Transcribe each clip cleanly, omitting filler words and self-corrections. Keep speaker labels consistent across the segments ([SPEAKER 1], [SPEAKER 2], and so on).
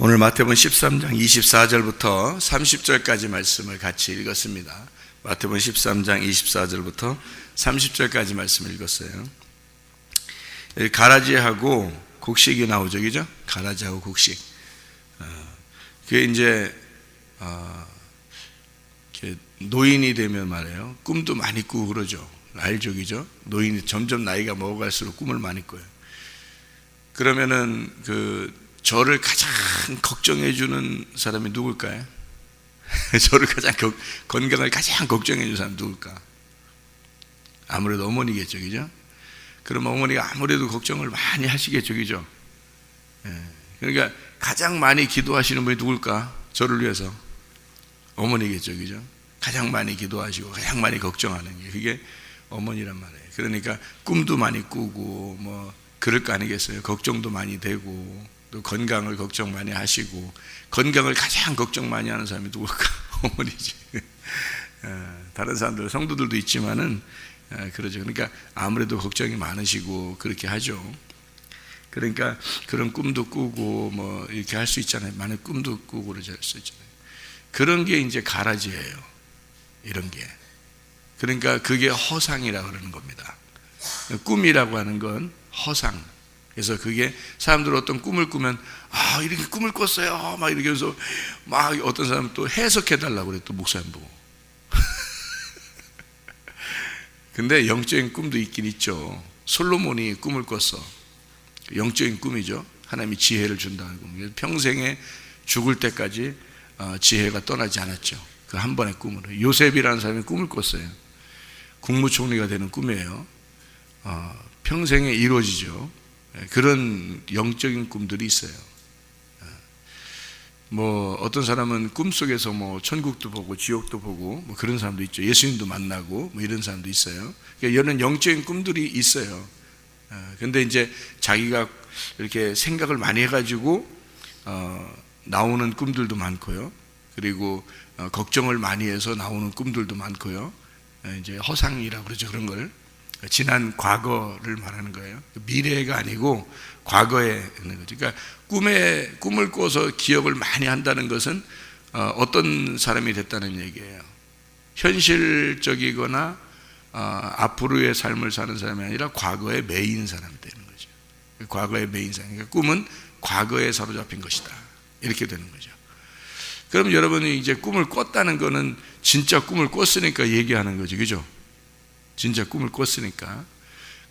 [SPEAKER 1] 오늘 마태복음 13장 24절부터 30절까지 말씀을 같이 읽었습니다. 마태복음 13장 24절부터 30절까지 말씀을 읽었어요. 가라지하고 곡식이 나오죠, 그죠? 가라지하고 곡식. 그게 이제 노인이 되면 말이에요, 꿈도 많이 꾸고 그러죠. 알죠, 그죠? 노인이 점점 나이가 먹어갈수록 꿈을 많이 꿔요. 그러면은 저를 가장 걱정해 주는 사람이 누굴까요? 저를 건강을 가장 걱정해 주는 사람이 누굴까? 아무래도 어머니겠죠, 그죠? 그럼 어머니가 아무래도 걱정을 많이 하시겠죠, 그죠? 그러니까 가장 많이 기도하시는 분이 누굴까? 저를 위해서 어머니겠죠, 그죠? 가장 많이 기도하시고 가장 많이 걱정하는 게 그게 어머니란 말이에요. 그러니까 꿈도 많이 꾸고 뭐 그럴 거 아니겠어요? 걱정도 많이 되고 또 건강을 걱정 많이 하시고, 건강을 가장 걱정 많이 하는 사람이 누굴까? 어머니지. 다른 사람들, 성도들도 있지만은 그러죠. 그러니까 아무래도 걱정이 많으시고 그렇게 하죠. 그러니까 그런 꿈도 꾸고 뭐 이렇게 할 수 있잖아요. 많은 꿈도 꾸고 그러죠, 할 수 있잖아요. 그런 게 이제 가라지예요. 이런 게. 그러니까 그게 허상이라고 그러는 겁니다. 꿈이라고 하는 건 허상. 그래서 그게 사람들 어떤 꿈을 꾸면 이렇게 꿈을 꿨어요 막 이렇게 해서 막 어떤 사람은 또 해석해 달라고 그래, 또 목사님 보고. 근데 영적인 꿈도 있긴 있죠. 솔로몬이 꿈을 꿨어. 영적인 꿈이죠. 하나님이 지혜를 준다는 꿈. 평생에 죽을 때까지 지혜가 떠나지 않았죠. 그 한 번의 꿈으로. 요셉이라는 사람이 꿈을 꿨어요. 국무총리가 되는 꿈이에요. 평생에 이루어지죠. 그런 영적인 꿈들이 있어요. 뭐 어떤 사람은 꿈속에서 뭐 천국도 보고 지옥도 보고 뭐 그런 사람도 있죠. 예수님도 만나고 뭐 이런 사람도 있어요. 그러니까 이런 영적인 꿈들이 있어요. 근데 이제 자기가 이렇게 생각을 많이 해가지고 나오는 꿈들도 많고요. 그리고 걱정을 많이 해서 나오는 꿈들도 많고요. 이제 허상이라고 그러죠. 그런 걸 지난 과거를 말하는 거예요. 미래가 아니고 과거에 있는 거죠. 그러니까 꿈을 꿔서 기억을 많이 한다는 것은 어떤 사람이 됐다는 얘기예요. 현실적이거나 앞으로의 삶을 사는 사람이 아니라 과거에 매인 사람이 되는 거죠. 과거에 매인 사람. 그러니까 꿈은 과거에 사로잡힌 것이다, 이렇게 되는 거죠. 그럼 여러분이 이제 꿈을 꿨다는 거는 진짜 꿈을 꿨으니까 얘기하는 거죠, 그죠? 진짜 꿈을 꿨으니까.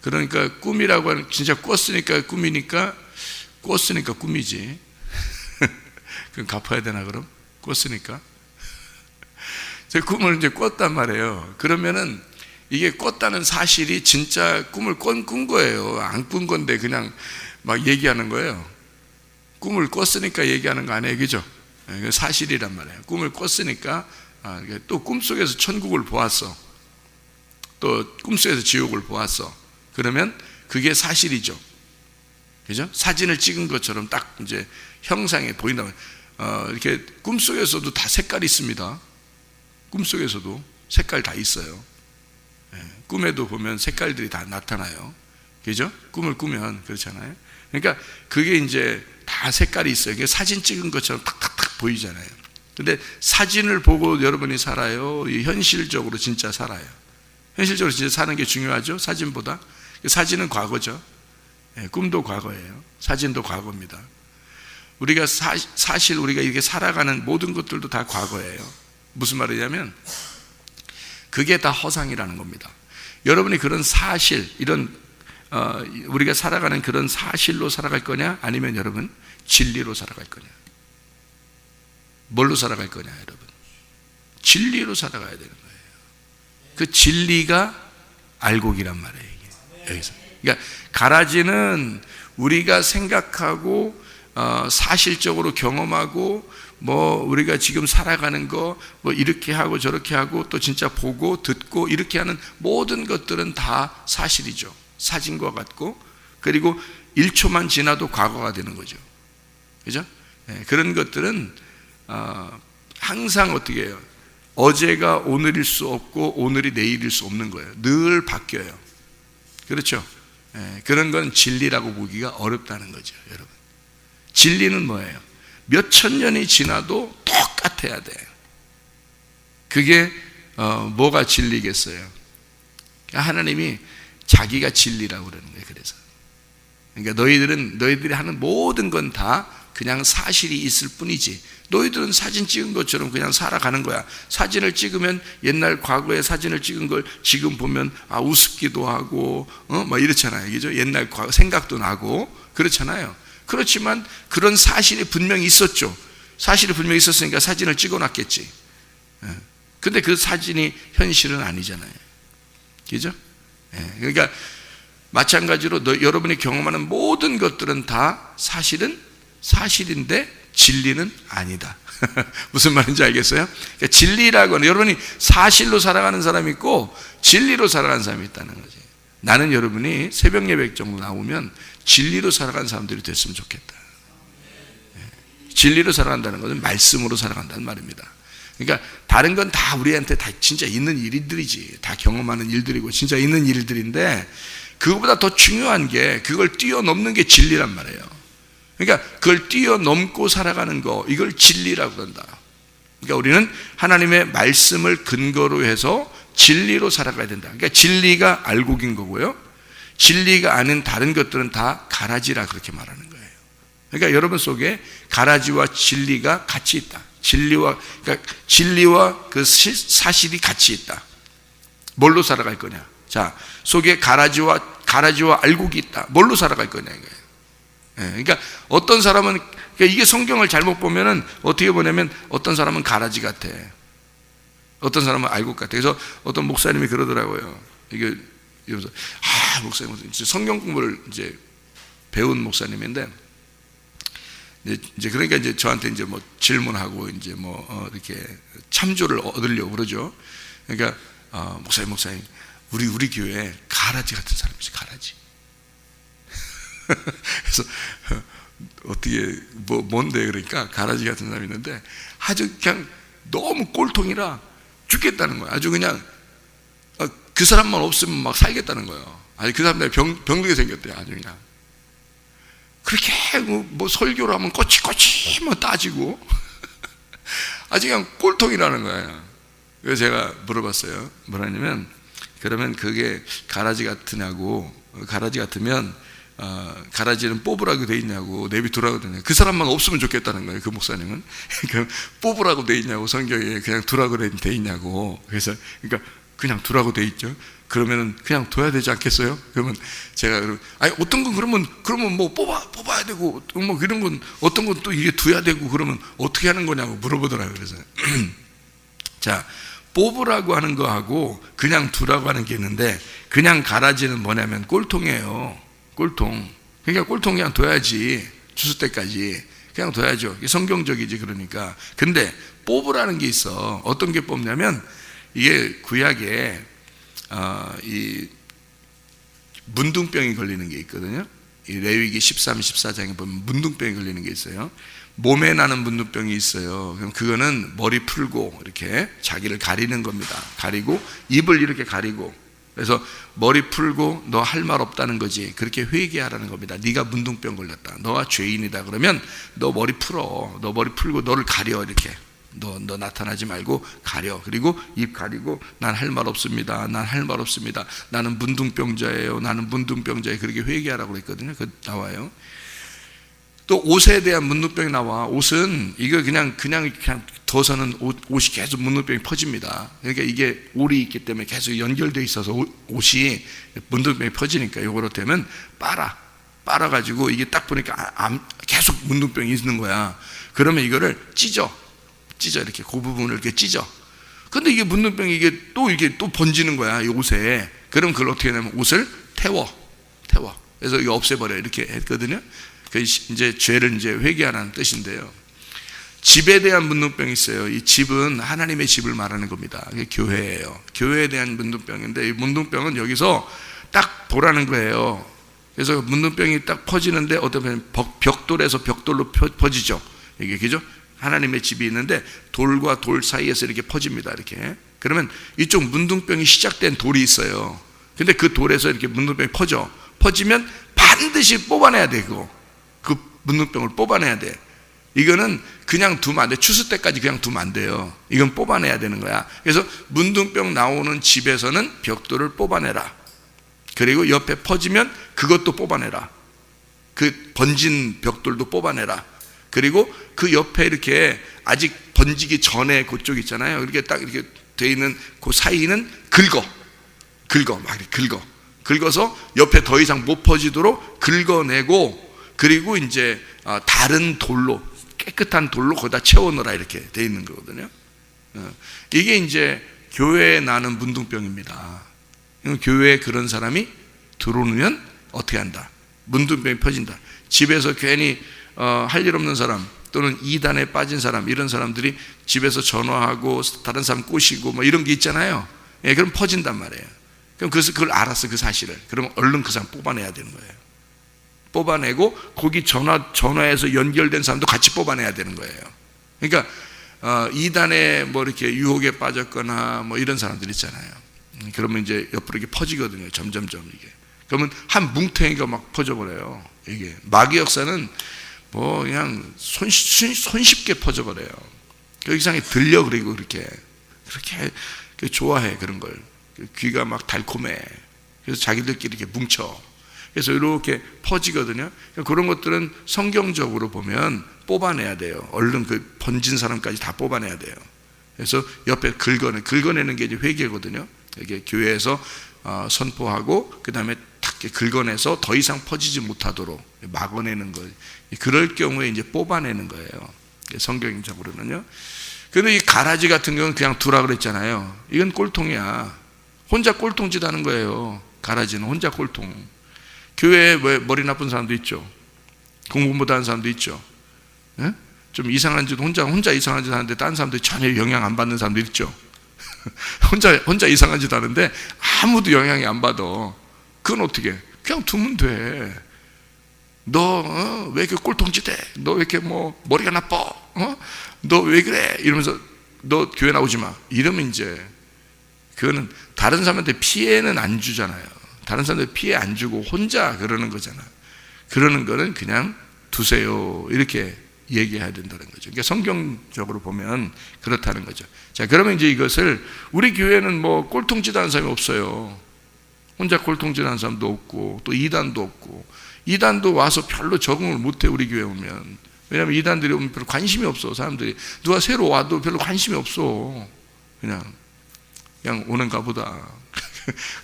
[SPEAKER 1] 그러니까 꿈이라고 하는, 진짜 꿨으니까 꿈이니까, 꿨으니까 꿈이지. 그럼 갚아야 되나 그럼? 꿨으니까. 제 꿈을 이제 꿨단 말이에요. 그러면은 이게 꿨다는 사실이 진짜 꿈을 꾼 거예요. 안 꾼 건데 그냥 막 얘기하는 거예요. 꿈을 꿨으니까 얘기하는 거 아니에요, 그죠? 사실이란 말이에요. 꿈을 꿨으니까. 또 꿈속에서 천국을 보았어. 또 꿈속에서 지옥을 보았어. 그러면 그게 사실이죠. 그죠? 사진을 찍은 것처럼 딱 이제 형상에 보인다. 이렇게 꿈속에서도 다 색깔이 있습니다. 꿈속에서도 색깔 다 있어요. 꿈에도 보면 색깔들이 다 나타나요. 그죠? 꿈을 꾸면 그렇잖아요. 그러니까 그게 이제 다 색깔이 있어요. 그게 사진 찍은 것처럼 탁탁탁 보이잖아요. 근데 사진을 보고 여러분이 살아요? 현실적으로 진짜 살아요? 현실적으로 진짜 사는 게 중요하죠, 사진보다. 사진은 과거죠. 꿈도 과거예요. 사진도 과거입니다. 우리가 사실 우리가 이렇게 살아가는 모든 것들도 다 과거예요. 무슨 말이냐면 그게 다 허상이라는 겁니다. 여러분이 그런 사실, 이런 우리가 살아가는 그런 사실로 살아갈 거냐, 아니면 여러분 진리로 살아갈 거냐? 뭘로 살아갈 거냐, 여러분? 진리로 살아가야 되는 거예요. 그 진리가 알곡이란 말이에요, 이게. 여기서. 그러니까 가라지는 우리가 생각하고 사실적으로 경험하고 뭐 우리가 지금 살아가는 거 뭐 이렇게 하고 저렇게 하고 또 진짜 보고 듣고 이렇게 하는 모든 것들은 다 사실이죠. 사진과 같고, 그리고 1초만 지나도 과거가 되는 거죠. 그죠? 그런 것들은 항상 어떻게 해요? 어제가 오늘일 수 없고 오늘이 내일일 수 없는 거예요. 늘 바뀌어요. 그렇죠? 그런 건 진리라고 보기가 어렵다는 거죠, 여러분. 진리는 뭐예요? 몇 천 년이 지나도 똑같아야 돼. 그게 뭐가 진리겠어요? 하나님이 자기가 진리라고 그러는 거예요. 그래서 그러니까 너희들이 하는 모든 건 다 그냥 사실이 있을 뿐이지, 너희들은 사진 찍은 것처럼 그냥 살아가는 거야. 사진을 찍으면 옛날 과거의 사진을 찍은 걸 지금 보면 우습기도 하고 막 이렇잖아요. 그죠? 옛날 과거 생각도 나고 그렇잖아요. 그렇지만 그런 사실이 분명히 있었죠. 사실이 분명히 있었으니까 사진을 찍어놨겠지. 근데 그 사진이 현실은 아니잖아요. 그죠? 그러니까 마찬가지로 여러분이 경험하는 모든 것들은 다 사실인데 진리는 아니다. 무슨 말인지 알겠어요? 그러니까 진리라고 하는, 여러분이 사실로 살아가는 사람이 있고 진리로 살아가는 사람이 있다는 거지. 나는 여러분이 새벽 예배 정도 나오면 진리로 살아가는 사람들이 됐으면 좋겠다. 진리로 살아간다는 것은 말씀으로 살아간다는 말입니다. 그러니까 다른 건 다 우리한테 다 진짜 있는 일들이지, 다 경험하는 일들이고 진짜 있는 일들인데, 그거보다 더 중요한 게 그걸 뛰어넘는 게 진리란 말이에요. 그러니까 그걸 뛰어넘고 살아가는 거, 이걸 진리라고 한다. 그러니까 우리는 하나님의 말씀을 근거로 해서 진리로 살아가야 된다. 그러니까 진리가 알곡인 거고요, 진리가 아닌 다른 것들은 다 가라지라 그렇게 말하는 거예요. 그러니까 여러분 속에 가라지와 진리가 같이 있다. 그러니까 진리와 그 사실이 같이 있다. 뭘로 살아갈 거냐? 자, 속에 가라지와 알곡이 있다. 뭘로 살아갈 거냐 이거예요. 그러니까 어떤 사람은, 그러니까 이게 성경을 잘못 보면은 어떻게 보냐면 어떤 사람은 가라지 같아, 어떤 사람은 알곡 같아. 그래서 어떤 목사님이 그러더라고요. 이게 이러면서 목사님 성경 공부를 이제 배운 목사님인데, 이제 그러니까 이제 저한테 이제 뭐 질문하고 이제 뭐 이렇게 참조를 얻으려고 그러죠. 그러니까 목사님 우리 교회에 가라지 같은 사람이 있어요. 가라지. 그래서 어떻게 뭔데, 그러니까 가라지 같은 사람이 있는데 아주 그냥 너무 꼴통이라 죽겠다는 거야. 아주 그냥 그 사람만 없으면 막 살겠다는 거예요. 아니 그 사람 병들게 생겼대요. 아주 그냥 그렇게 뭐 설교를 하면 꼬치꼬치 뭐 따지고 아주 그냥 꼴통이라는 거예요. 그래서 제가 물어봤어요. 뭐라냐면, 그러면 그게 가라지 같으냐고, 가라지 같으면 가라지는 뽑으라고 돼 있냐고, 내비두라고 돼 있냐고. 그 사람만 없으면 좋겠다는 거예요. 그 목사님은. 뽑으라고 돼 있냐고, 성경에 그냥 두라고 돼 있냐고. 그래서 그러니까 그냥 두라고 돼 있죠. 그러면은 그냥 둬야 되지 않겠어요? 그러면 제가 아니 어떤 건 그러면 뭐 뽑아야 되고, 뭐 이런 건 어떤 건 또 이게 둬야 되고, 그러면 어떻게 하는 거냐고 물어보더라고요. 그래서 자, 뽑으라고 하는 거하고 그냥 두라고 하는 게 있는데, 그냥 가라지는 뭐냐면 꼴통이에요. 꼴통. 그러니까 꼴통 그냥 둬야지. 주스 때까지 그냥 둬야죠. 성경적이지. 그러니까. 근데 뽑으라는 게 있어. 어떤 게 뽑냐면, 이게 구약에 이 문둥병이 걸리는 게 있거든요. 이 레위기 13, 14장에 보면 문둥병이 걸리는 게 있어요. 몸에 나는 문둥병이 있어요. 그럼 그거는 머리 풀고 이렇게 자기를 가리는 겁니다. 가리고 입을 이렇게 가리고, 그래서 머리 풀고 너 할 말 없다는 거지, 그렇게 회개하라는 겁니다. 네가 문둥병 걸렸다, 너가 죄인이다, 그러면 너 머리 풀어. 너 머리 풀고 너를 가려. 이렇게 너 나타나지 말고 가려. 그리고 입 가리고 난 할 말 없습니다. 난 할 말 없습니다. 나는 문둥병자예요. 나는 문둥병자예요. 그렇게 회개하라고 그랬거든요. 그 나와요. 또 옷에 대한 문둥병이 나와. 옷은 이거 그냥 둬서는 옷이 계속 문둥병이 퍼집니다. 그러니까 이게 올이 있기 때문에 계속 연결되어 있어서 옷이 문둥병이 퍼지니까 이거로 되면 빨아가지고 이게 딱 보니까 계속 문둥병이 있는 거야. 그러면 이거를 찢어 이렇게 그 부분을 이렇게 찢어. 근데 이게 문둥병이 이게 또 번지는 거야, 이 옷에. 그럼 그걸 어떻게 하냐면 옷을 태워. 그래서 이거 없애버려. 이렇게 했거든요. 그 이제 죄를 이제 회개하라는 뜻인데요. 집에 대한 문둥병이 있어요. 이 집은 하나님의 집을 말하는 겁니다. 이게 교회예요. 교회에 대한 문둥병인데, 이 문둥병은 여기서 딱 보라는 거예요. 그래서 문둥병이 딱 퍼지는데 어떤 벽돌에서 벽돌로 퍼지죠. 이게 그죠? 하나님의 집이 있는데 돌과 돌 사이에서 이렇게 퍼집니다. 이렇게. 그러면 이쪽 문둥병이 시작된 돌이 있어요. 근데 그 돌에서 이렇게 문둥병이 퍼지면 반드시 뽑아내야 돼. 그 문둥병을 뽑아내야 돼. 이거는 그냥 두면 안 돼. 추수 때까지 그냥 두면 안 돼요. 이건 뽑아내야 되는 거야. 그래서 문둥병 나오는 집에서는 벽돌을 뽑아내라. 그리고 옆에 퍼지면 그것도 뽑아내라. 그 번진 벽돌도 뽑아내라. 그리고 그 옆에 이렇게 아직 번지기 전에 그쪽 있잖아요. 이렇게 딱 이렇게 돼 있는 그 사이는 막 이렇게 긁어서 옆에 더 이상 못 퍼지도록 긁어내고, 그리고 이제 다른 돌로, 깨끗한 돌로 거기다 채워넣어라 이렇게 돼 있는 거거든요. 이게 이제 교회에 나는 문둥병입니다. 교회에 그런 사람이 들어오면 어떻게 한다? 문둥병이 퍼진다. 집에서 괜히 할 일 없는 사람, 또는 이단에 빠진 사람, 이런 사람들이 집에서 전화하고 다른 사람 꼬시고 뭐 이런 게 있잖아요. 예, 그럼 퍼진단 말이에요. 그럼 그걸 알았어, 그 사실을. 그러면 얼른 그 사람 뽑아내야 되는 거예요. 뽑아내고 거기 전화해서 연결된 사람도 같이 뽑아내야 되는 거예요. 그러니까 이단에 뭐 이렇게 유혹에 빠졌거나 뭐 이런 사람들 있잖아요. 그러면 이제 옆으로 이렇게 퍼지거든요. 점점점 이게. 그러면 한 뭉탱이가 막 퍼져버려요. 이게 마귀 역사는 뭐 그냥 손쉽게 퍼져버려요. 그 이상하게 들려. 그리고 그렇게 좋아해. 그런 걸. 귀가 막 달콤해. 그래서 자기들끼리 이렇게 뭉쳐. 그래서 이렇게 퍼지거든요. 그런 것들은 성경적으로 보면 뽑아내야 돼요. 얼른 그 번진 사람까지 다 뽑아내야 돼요. 그래서 옆에 긁어내는 게 이제 회개거든요. 이게 교회에서 선포하고 그 다음에 탁 긁어내서 더 이상 퍼지지 못하도록 막아내는 거. 그럴 경우에 이제 뽑아내는 거예요. 성경적으로는요. 그런데 이 가라지 같은 경우는 그냥 두라 그랬잖아요. 이건 꼴통이야. 혼자 꼴통짓 하는 거예요. 가라지는 혼자 꼴통. 교회에 왜 머리 나쁜 사람도 있죠. 공부 못하는 사람도 있죠. 예? 좀 이상한 짓 혼자 이상한 짓 하는데 다른 사람들이 전혀 영향 안 받는 사람도 있죠. 혼자 이상한 짓 하는데 아무도 영향이 안 받아. 그건 어떻게? 그냥 두면 돼. 너 왜 이렇게 꼴통짓해? 너 왜 이렇게 뭐 머리가 나빠? 너 왜 그래? 이러면서 너 교회 나오지 마. 이러면 이제 그거는 다른 사람한테 피해는 안 주잖아요. 다른 사람한테 피해 안 주고 혼자 그러는 거잖아. 그러는 거는 그냥 두세요. 이렇게 얘기해야 된다는 거죠. 그러니까 성경적으로 보면 그렇다는 거죠. 자, 그러면 이제 이것을 우리 교회는 뭐 꼴통짓 하는 사람이 없어요. 혼자 꼴통짓 하는 사람도 없고 또 이단도 없고, 이단도 와서 별로 적응을 못해. 우리 교회 오면. 왜냐하면 이단들이 오면 별로 관심이 없어. 사람들이 누가 새로 와도 별로 관심이 없어. 그냥 오는가 보다.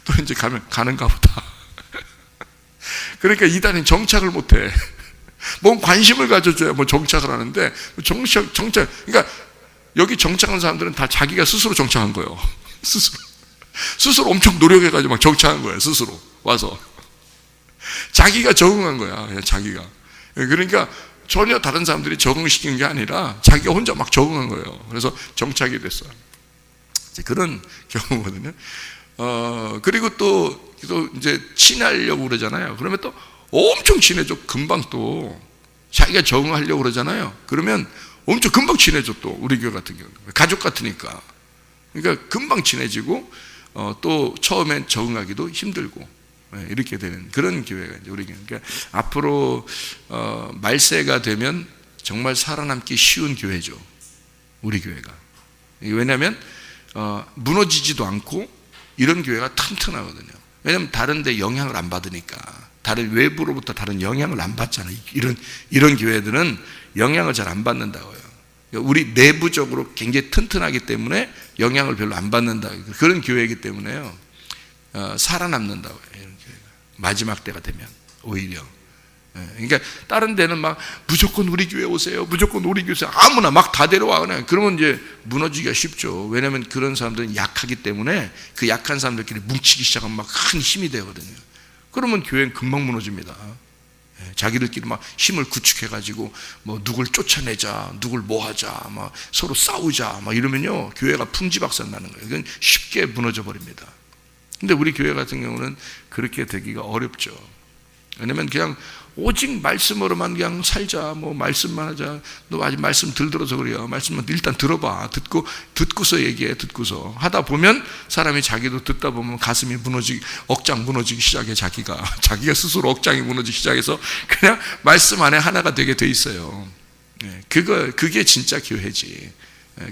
[SPEAKER 1] 또 이제 가는가 보다. 그러니까 이단이 정착을 못해. 뭔 관심을 가져줘야 뭐 정착을 하는데, 정착. 그러니까 여기 정착한 사람들은 다 자기가 스스로 정착한 거예요. 스스로 엄청 노력해가지고 막 정착한 거예요. 스스로 와서 자기가 적응한 거야. 그냥 자기가. 그러니까 전혀 다른 사람들이 적응시킨 게 아니라 자기가 혼자 막 적응한 거예요. 그래서 정착이 됐어요. 그런 경우거든요. 그리고 또 이제 친하려고 그러잖아요. 그러면 또 엄청 친해져. 금방 또 자기가 적응하려고 그러잖아요. 그러면 엄청 금방 친해져. 또 우리 교회 같은 경우 가족 같으니까. 그러니까 금방 친해지고 또 처음엔 적응하기도 힘들고 이렇게 되는 그런 교회가 이제 우리 교회. 그러니까 앞으로 말세가 되면 정말 살아남기 쉬운 교회죠. 우리 교회가. 왜냐하면 무너지지도 않고 이런 교회가 튼튼하거든요. 왜냐하면 다른 데 영향을 안 받으니까. 다른 외부로부터 다른 영향을 안 받잖아요. 이런 교회들은 영향을 잘 안 받는다고요. 우리 내부적으로 굉장히 튼튼하기 때문에 영향을 별로 안 받는다. 그런 교회이기 때문에요. 살아남는다고요. 이런 교회가. 마지막 때가 되면 오히려. 그러니까 다른 데는 막 무조건 우리 교회 오세요. 무조건 우리 교회 오세요. 아무나 막 다 데려와. 그냥. 그러면 이제 무너지기가 쉽죠. 왜냐하면 그런 사람들은 약하기 때문에 그 약한 사람들끼리 뭉치기 시작하면 막 큰 힘이 되거든요. 그러면 교회는 금방 무너집니다. 자기들끼리 막 힘을 구축해가지고 뭐 누굴 쫓아내자, 누굴 뭐하자, 막 서로 싸우자, 막 이러면요 교회가 풍지박산 나는 거예요. 그건 쉽게 무너져 버립니다. 근데 우리 교회 같은 경우는 그렇게 되기가 어렵죠. 왜냐면 그냥 오직 말씀으로만 그냥 살자, 뭐 말씀만 하자. 너 아직 말씀 덜 들어서 그래요. 말씀만 일단 들어봐. 듣고서 얘기해. 듣고서 하다 보면 사람이 자기도 듣다 보면 가슴이 억장 무너지기 시작해. 자기가 스스로 억장이 무너지기 시작해서 그냥 말씀 안에 하나가 되게 돼 있어요. 그게 진짜 교회지.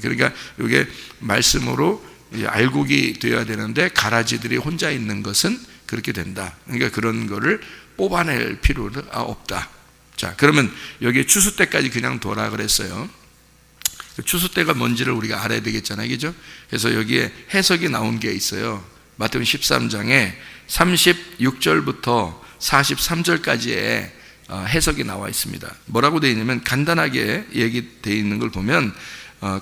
[SPEAKER 1] 그러니까 이게 말씀으로 알곡이 되어야 되는데 가라지들이 혼자 있는 것은 그렇게 된다. 그러니까 그런 거를 뽑아낼 필요는 없다. 자, 그러면 여기 추수 때까지 그냥 둬라 그랬어요. 추수 때가 뭔지를 우리가 알아야 되겠잖아요, 그죠? 그래서 여기에 해석이 나온 게 있어요. 마태복음 13장에 36절부터 43절까지의 해석이 나와 있습니다. 뭐라고 되어 있냐면 간단하게 얘기되어 있는 걸 보면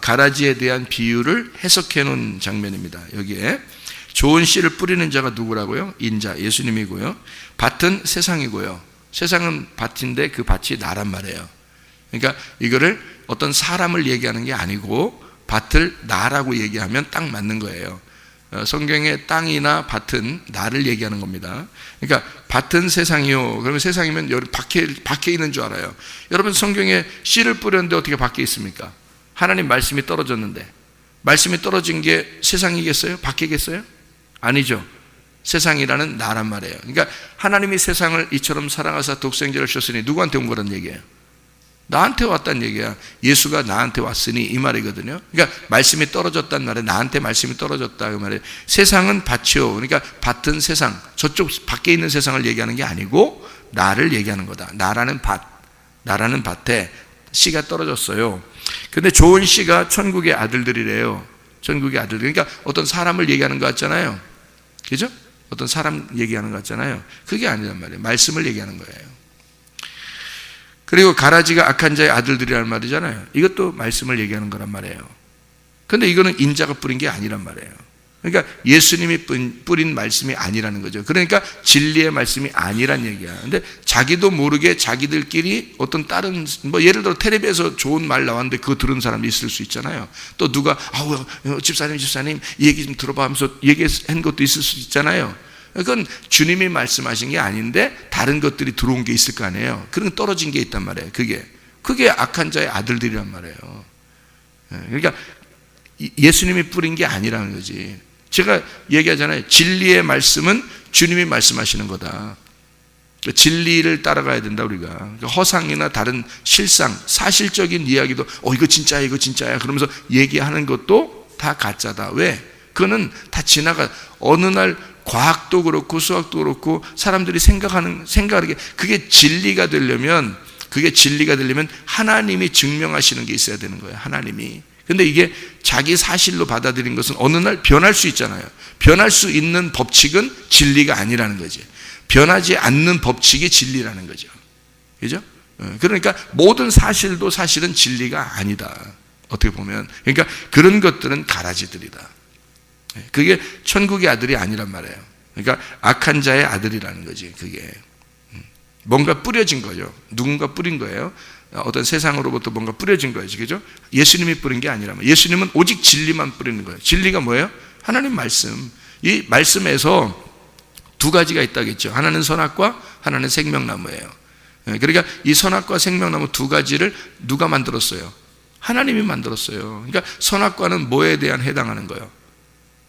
[SPEAKER 1] 가라지에 대한 비유를 해석해 놓은 장면입니다. 여기에 좋은 씨를 뿌리는 자가 누구라고요? 인자, 예수님이고요. 밭은 세상이고요. 세상은 밭인데 그 밭이 나란 말이에요. 그러니까 이거를 어떤 사람을 얘기하는 게 아니고 밭을 나라고 얘기하면 딱 맞는 거예요. 성경의 땅이나 밭은 나를 얘기하는 겁니다. 그러니까 밭은 세상이요. 그러면 세상이면 밖에 있는 줄 알아요. 여러분 성경에 씨를 뿌렸는데 어떻게 밖에 있습니까? 하나님 말씀이 떨어졌는데 말씀이 떨어진 게 세상이겠어요? 밖이겠어요? 아니죠. 세상이라는 나란 말이에요. 그러니까 하나님이 세상을 이처럼 사랑하사 독생자를 주셨으니 누구한테 온 거란 얘기예요? 나한테 왔다는 얘기야. 예수가 나한테 왔으니 이 말이거든요. 그러니까 말씀이 떨어졌단 말에 나한테 말씀이 떨어졌다 그 말이에요. 세상은 밭이요. 그러니까 밭은 세상, 저쪽 밖에 있는 세상을 얘기하는 게 아니고 나를 얘기하는 거다. 나라는 밭에 씨가 떨어졌어요. 근데 좋은 씨가 천국의 아들들이래요. 천국의 아들들. 그러니까 어떤 사람을 얘기하는 것 같잖아요. 그죠? 어떤 사람 얘기하는 것 같잖아요. 그게 아니란 말이에요. 말씀을 얘기하는 거예요. 그리고 가라지가 악한 자의 아들들이라는 말이잖아요. 이것도 말씀을 얘기하는 거란 말이에요. 근데 이거는 인자가 뿌린 게 아니란 말이에요. 그러니까 예수님이 뿌린 말씀이 아니라는 거죠. 그러니까 진리의 말씀이 아니란 얘기야. 근데 자기도 모르게 자기들끼리 어떤 다른 예를 들어 텔레비에서 좋은 말 나왔는데 그거 들은 사람이 있을 수 있잖아요. 또 누가 집사님 이 얘기 좀 들어봐 하면서 얘기한 것도 있을 수 있잖아요. 그건 주님이 말씀하신 게 아닌데 다른 것들이 들어온 게 있을 거 아니에요. 그런 떨어진 게 있단 말이에요. 그게 악한 자의 아들들이란 말이에요. 그러니까 예수님이 뿌린 게 아니라는 거지. 제가 얘기하잖아요. 진리의 말씀은 주님이 말씀하시는 거다. 진리를 따라가야 된다 우리가. 허상이나 다른 실상, 사실적인 이야기도 이거 진짜야 그러면서 얘기하는 것도 다 가짜다. 왜? 그거는 다 지나가. 어느 날 과학도 그렇고 수학도 그렇고 사람들이 생각하는 게 그게 진리가 되려면 하나님이 증명하시는 게 있어야 되는 거예요. 하나님이. 근데 이게 자기 사실로 받아들인 것은 어느 날 변할 수 있잖아요. 변할 수 있는 법칙은 진리가 아니라는 거지. 변하지 않는 법칙이 진리라는 거죠. 그죠? 그러니까 모든 사실도 사실은 진리가 아니다. 어떻게 보면. 그러니까 그런 것들은 가라지들이다. 그게 천국의 아들이 아니란 말이에요. 그러니까 악한 자의 아들이라는 거지. 그게 뭔가 뿌려진 거죠. 누군가 뿌린 거예요. 어떤 세상으로부터 뭔가 뿌려진 거예요. 그죠? 예수님이 뿌린 게 아니라 예수님은 오직 진리만 뿌리는 거예요. 진리가 뭐예요? 하나님 말씀. 이 말씀에서 두 가지가 있다겠죠. 하나는 선악과 하나는 생명나무예요. 그러니까 이 선악과 생명나무 두 가지를 누가 만들었어요? 하나님이 만들었어요. 그러니까 선악과는 뭐에 대한 해당하는 거예요?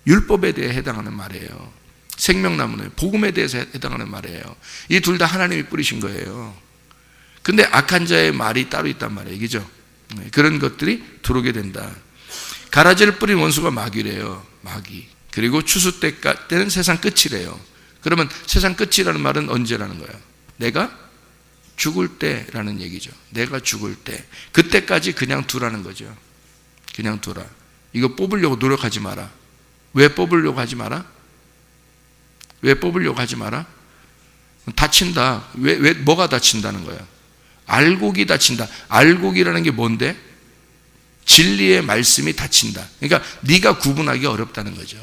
[SPEAKER 1] 율법에 대해 해당하는 말이에요. 생명나무는 복음에 대해서 해당하는 말이에요. 이 둘 다 하나님이 뿌리신 거예요. 근데 악한 자의 말이 따로 있단 말이에요. 그죠? 그런 것들이 들어오게 된다. 가라지를 뿌린 원수가 마귀래요. 마귀. 그리고 추수 때는 세상 끝이래요. 그러면 세상 끝이라는 말은 언제라는 거예요? 내가 죽을 때라는 얘기죠. 내가 죽을 때. 그때까지 그냥 두라는 거죠. 그냥 두라. 이거 뽑으려고 노력하지 마라. 왜 뽑으려고 하지 마라? 왜 뽑으려고 하지 마라? 다친다. 왜 뭐가 다친다는 거야? 알곡이 다친다. 알곡이라는 게 뭔데? 진리의 말씀이 다친다. 그러니까 네가 구분하기 어렵다는 거죠.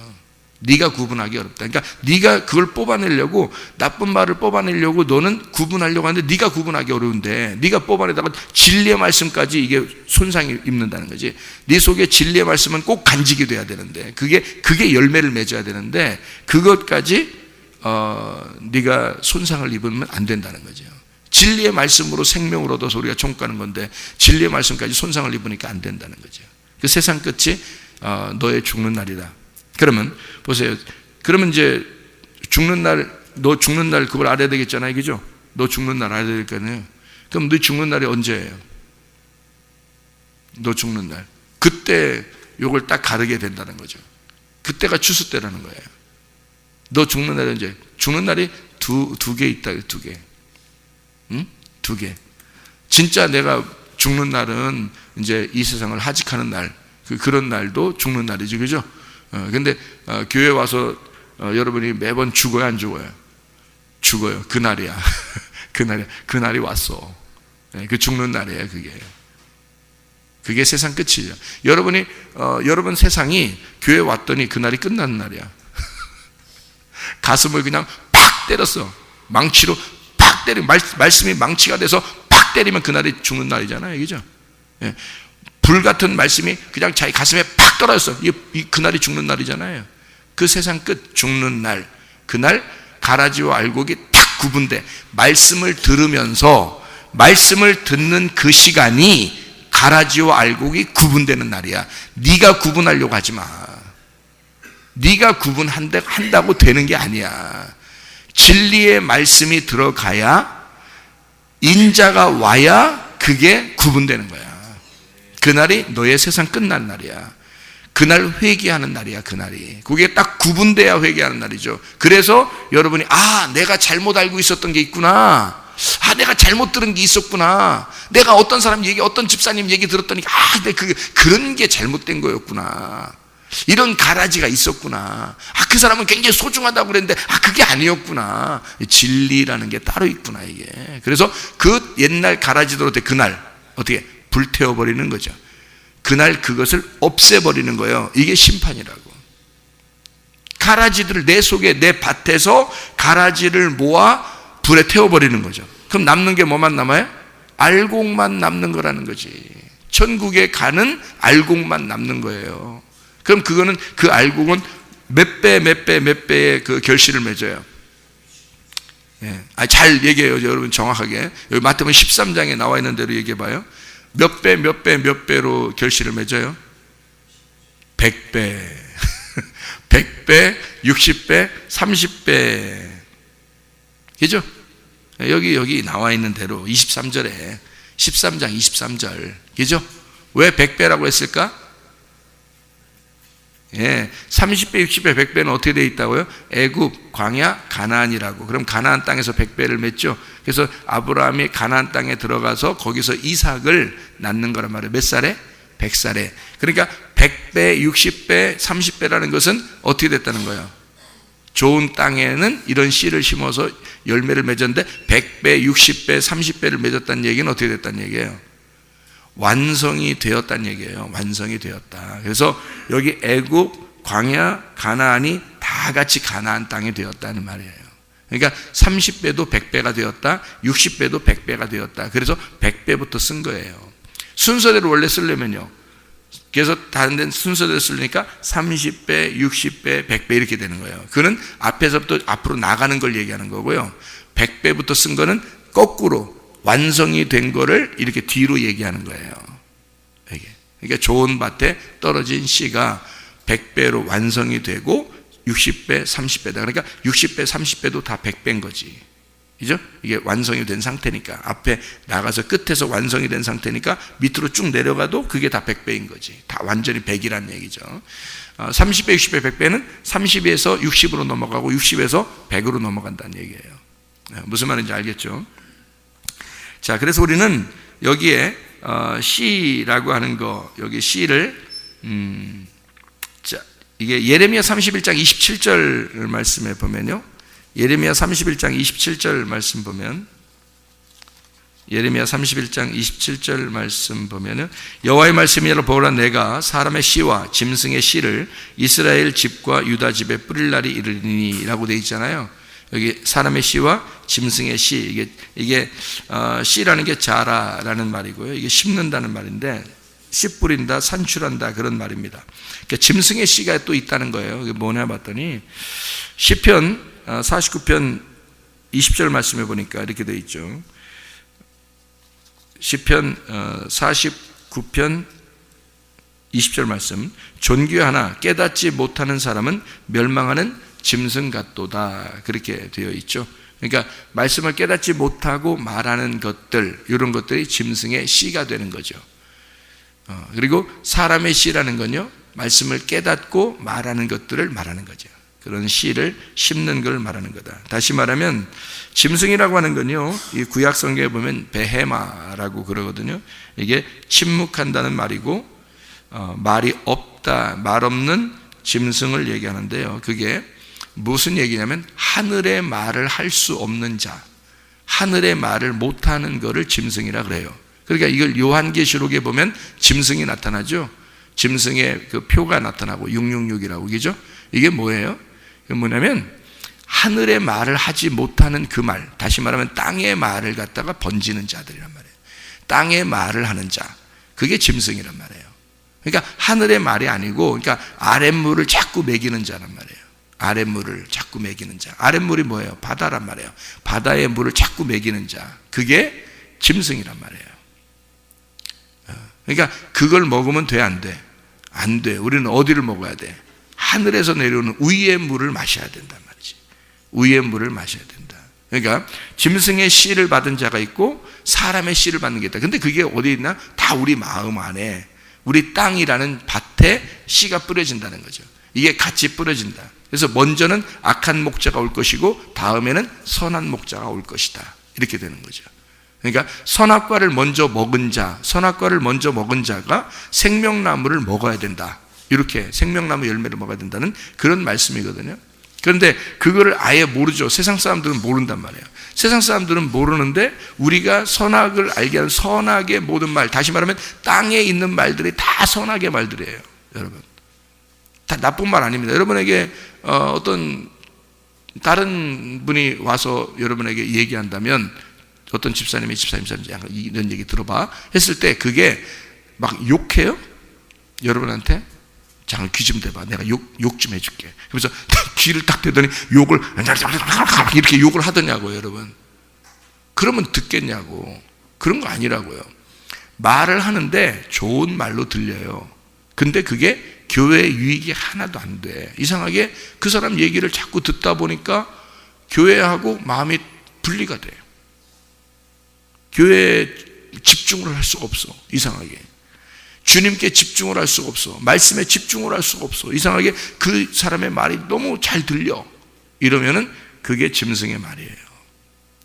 [SPEAKER 1] 네가 구분하기 어렵다. 그러니까 네가 그걸 뽑아내려고, 나쁜 말을 뽑아내려고 너는 구분하려고 하는데 네가 구분하기 어려운데, 네가 뽑아내다가 진리의 말씀까지 이게 손상이 입는다는 거지. 네 속에 진리의 말씀은 꼭 간직이 돼야 되는데, 그게 열매를 맺어야 되는데 그것까지 네가 손상을 입으면 안 된다는 거죠. 진리의 말씀으로 생명을 얻어서 우리가 총가는 건데 진리의 말씀까지 손상을 입으니까 안 된다는 거죠. 그 세상 끝이 너의 죽는 날이다. 그러면 보세요. 그러면 이제 죽는 날, 너 죽는 날 그걸 알아야 되겠잖아요. 그죠? 너 죽는 날 알아야 될 거 아니에요. 그럼 너 죽는 날이 언제예요? 너 죽는 날. 그때 요걸 딱 가르게 된다는 거죠. 그때가 추수 때라는 거예요. 너 죽는 날이 언제? 죽는 날이 두 개 있다. 두 개. 응? 두 개. 진짜 내가 죽는 날은 이제 이 세상을 하직하는 날, 그런 날도 죽는 날이죠. 그죠? 근데 교회 와서 여러분이 매번 죽어요, 안 죽어요? 죽어요. 그날이야. 그날이 왔어. 그 죽는 날이에요, 그게 세상 끝이죠. 여러분 세상이 교회 왔더니 그날이 끝나는 날이야. 가슴을 그냥 팍 때렸어. 망치로 팍 때리면, 말씀이 망치가 돼서 팍 때리면 그날이 죽는 날이잖아요. 그죠? 예. 불같은 말씀이 그냥 자기 가슴에 팍 떨어졌어. 그날이 죽는 날이잖아요. 그 세상 끝, 죽는 날. 그날 가라지와 알곡이 탁 구분돼. 말씀을 들으면서, 말씀을 듣는 그 시간이 가라지와 알곡이 구분되는 날이야. 네가 구분하려고 하지 마. 네가 구분한다고 되는 게 아니야. 진리의 말씀이 들어가야, 인자가 와야 그게 구분되는 거야. 그날이 너의 세상 끝난 날이야. 그날 회개하는 날이야. 그날이. 그게 딱 구분돼야 회개하는 날이죠. 그래서 여러분이 내가 잘못 알고 있었던 게 있구나. 내가 잘못 들은 게 있었구나. 내가 어떤 사람 얘기, 어떤 집사님 얘기 들었더니 그런 게 잘못된 거였구나. 이런 가라지가 있었구나. 그 사람은 굉장히 소중하다고 그랬는데 그게 아니었구나. 진리라는 게 따로 있구나, 이게. 그래서 그 옛날 가라지대로 돼 그날 어떻게 불태워버리는 거죠. 그날 그것을 없애버리는 거예요. 이게 심판이라고. 가라지들을 내 속에, 내 밭에서 가라지를 모아 불에 태워버리는 거죠. 그럼 남는 게 뭐만 남아요? 알곡만 남는 거라는 거지. 천국에 가는 알곡만 남는 거예요. 그럼 그거는, 그 알곡은 몇 배의 그 결실을 맺어요. 예. 잘 얘기해요, 여러분. 정확하게. 여기 마태복음 13장에 나와 있는 대로 얘기해 봐요. 몇 배로 결실을 맺어요? 100배. 100배, 60배, 30배. 그죠? 여기 나와 있는 대로 23절에 13장 23절. 그죠? 왜 100배라고 했을까? 예, 30배, 60배, 100배는 어떻게 되어 있다고요? 애굽, 광야, 가나안이라고. 그럼 가나안 땅에서 100배를 맺죠. 그래서 아브라함이 가나안 땅에 들어가서 거기서 이삭을 낳는 거란 말이에요. 몇 살에? 100살에. 그러니까 100배, 60배, 30배라는 것은 어떻게 됐다는 거예요? 좋은 땅에는 이런 씨를 심어서 열매를 맺었는데 100배, 60배, 30배를 맺었다는 얘기는 어떻게 됐다는 얘기예요? 완성이 되었다는 얘기예요. 완성이 되었다. 그래서 여기 애굽, 광야, 가나안이 다 같이 가나안 땅이 되었다는 말이에요. 그러니까 30배도 100배가 되었다, 60배도 100배가 되었다. 그래서 100배부터 쓴 거예요. 순서대로 원래 쓰려면요. 그래서 다른 데는 순서대로 쓰려니까 30배, 60배, 100배 이렇게 되는 거예요. 그는 앞에서부터 앞으로 나가는 걸 얘기하는 거고요. 100배부터 쓴 거는 거꾸로 완성이 된 거를 이렇게 뒤로 얘기하는 거예요. 그러니까 좋은 밭에 떨어진 씨가 100배로 완성이 되고 60배, 30배다. 그러니까 60배, 30배도 다 100배인 거지. 그죠? 이게 완성이 된 상태니까. 앞에 나가서 끝에서 완성이 된 상태니까 밑으로 쭉 내려가도 그게 다 100배인 거지. 다 완전히 100이라는 얘기죠. 30배, 60배, 100배는 30에서 60으로 넘어가고 60에서 100으로 넘어간다는 얘기예요. 무슨 말인지 알겠죠? 자, 그래서 우리는 여기에 씨라고 하는 거, 여기 씨를 자, 이게 예레미야 31장 27절 말씀에 보면요. 예레미야 31장 27절 말씀 보면, 예레미야 31장 27절 말씀 보면은 여호와의 말씀이라 보라, 내가 사람의 씨와 짐승의 씨를 이스라엘 집과 유다 집에 뿌릴 날이 이르리니라고 되어 있잖아요. 여기 사람의 씨와 짐승의 씨, 이게 씨라는 게 자라라는 말이고요. 이게 심는다는 말인데, 씨 뿌린다, 산출한다, 그런 말입니다. 그러니까 짐승의 씨가 또 있다는 거예요. 이게 뭐냐 봤더니 시편 49편 20절 말씀해 보니까 이렇게 되어 있죠. 시편 49편 20절 말씀, 존귀하나 깨닫지 못하는 사람은 멸망하는 짐승 같도다, 그렇게 되어 있죠. 그러니까 말씀을 깨닫지 못하고 말하는 것들, 이런 것들이 짐승의 씨가 되는 거죠. 그리고 사람의 씨라는 건요, 말씀을 깨닫고 말하는 것들을 말하는 거죠. 그런 씨를 심는 걸 말하는 거다. 다시 말하면 짐승이라고 하는 건요, 이 구약 성경에 보면 베헤마라고 그러거든요. 이게 침묵한다는 말이고, 말이 없다, 말 없는 짐승을 얘기하는데요. 그게 무슨 얘기냐면 하늘의 말을 할 수 없는 자, 하늘의 말을 못하는 것을 짐승이라 그래요. 그러니까 이걸 요한계시록에 보면 짐승이 나타나죠. 짐승의 그 표가 나타나고 666이라고, 그죠? 이게 뭐예요? 이게 뭐냐면 하늘의 말을 하지 못하는 그 말, 다시 말하면 땅의 말을 갖다가 번지는 자들이란 말이에요. 땅의 말을 하는 자, 그게 짐승이란 말이에요. 그러니까 하늘의 말이 아니고, 그러니까 아랫물을 자꾸 먹이는 자란 말이에요. 아랫물을 자꾸 먹이는 자. 아랫물이 뭐예요? 바다란 말이에요. 바다의 물을 자꾸 먹이는 자, 그게 짐승이란 말이에요. 그러니까 그걸 먹으면 돼, 안 돼? 안 돼. 우리는 어디를 먹어야 돼? 하늘에서 내려오는 위의 물을 마셔야 된단 말이지. 위의 물을 마셔야 된다. 그러니까 짐승의 씨를 받은 자가 있고 사람의 씨를 받는 게 있다. 근데 그게 어디 있나? 다 우리 마음 안에, 우리 땅이라는 밭에 씨가 뿌려진다는 거죠. 이게 같이 뿌려진다. 그래서 먼저는 악한 목자가 올 것이고 다음에는 선한 목자가 올 것이다. 이렇게 되는 거죠. 그러니까 선악과를 먼저 먹은 자, 선악과를 먼저 먹은 자가 생명나무를 먹어야 된다. 이렇게 생명나무 열매를 먹어야 된다는 그런 말씀이거든요. 그런데 그거를 아예 모르죠. 세상 사람들은 모른단 말이에요. 세상 사람들은 모르는데 우리가 선악을 알게 하는 선악의 모든 말, 다시 말하면 땅에 있는 말들이 다 선악의 말들이에요. 여러분, 다 나쁜 말 아닙니다. 여러분에게 어떤 다른 분이 와서 여러분에게 얘기한다면, 어떤 집사님이 약간 이런 얘기 들어봐 했을 때 그게 막 욕해요? 여러분한테? 잠깐 귀 좀 대봐. 내가 욕 좀 해줄게. 그래서 귀를 딱 대더니 욕을 이렇게 욕을 하더냐고요, 여러분. 그러면 듣겠냐고. 그런 거 아니라고요. 말을 하는데 좋은 말로 들려요. 근데 그게 교회 유익이 하나도 안 돼. 이상하게 그 사람 얘기를 자꾸 듣다 보니까 교회하고 마음이 분리가 돼요. 교회에 집중을 할 수가 없어. 이상하게 주님께 집중을 할 수가 없어. 말씀에 집중을 할 수가 없어. 이상하게 그 사람의 말이 너무 잘 들려. 이러면은 그게 짐승의 말이에요.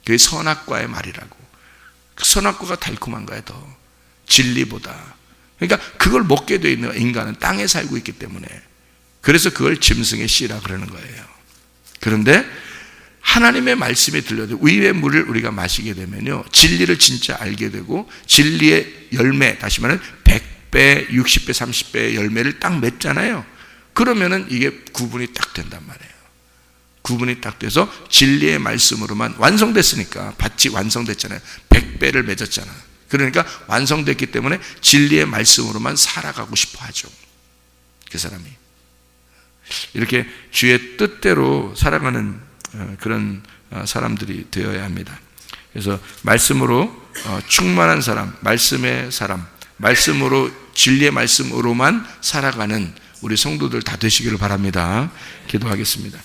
[SPEAKER 1] 그게 선악과의 말이라고. 그 선악과가 달콤한 거야, 더 진리보다. 그러니까 그걸 먹게 되어 있는 인간은 땅에 살고 있기 때문에, 그래서 그걸 짐승의 씨라 그러는 거예요. 그런데 하나님의 말씀이 들려도 위의 물을 우리가 마시게 되면요, 진리를 진짜 알게 되고 진리의 열매, 다시 말하면 100배, 60배, 30배의 열매를 딱 맺잖아요. 그러면은 이게 구분이 딱 된단 말이에요. 구분이 딱 돼서 진리의 말씀으로만 완성됐으니까, 밭이 완성됐잖아요. 100배를 맺었잖아. 그러니까 완성됐기 때문에 진리의 말씀으로만 살아가고 싶어 하죠, 그 사람이. 이렇게 주의 뜻대로 살아가는 그런 사람들이 되어야 합니다. 그래서 말씀으로 충만한 사람, 말씀의 사람, 말씀으로, 진리의 말씀으로만 살아가는 우리 성도들 다 되시기를 바랍니다. 기도하겠습니다.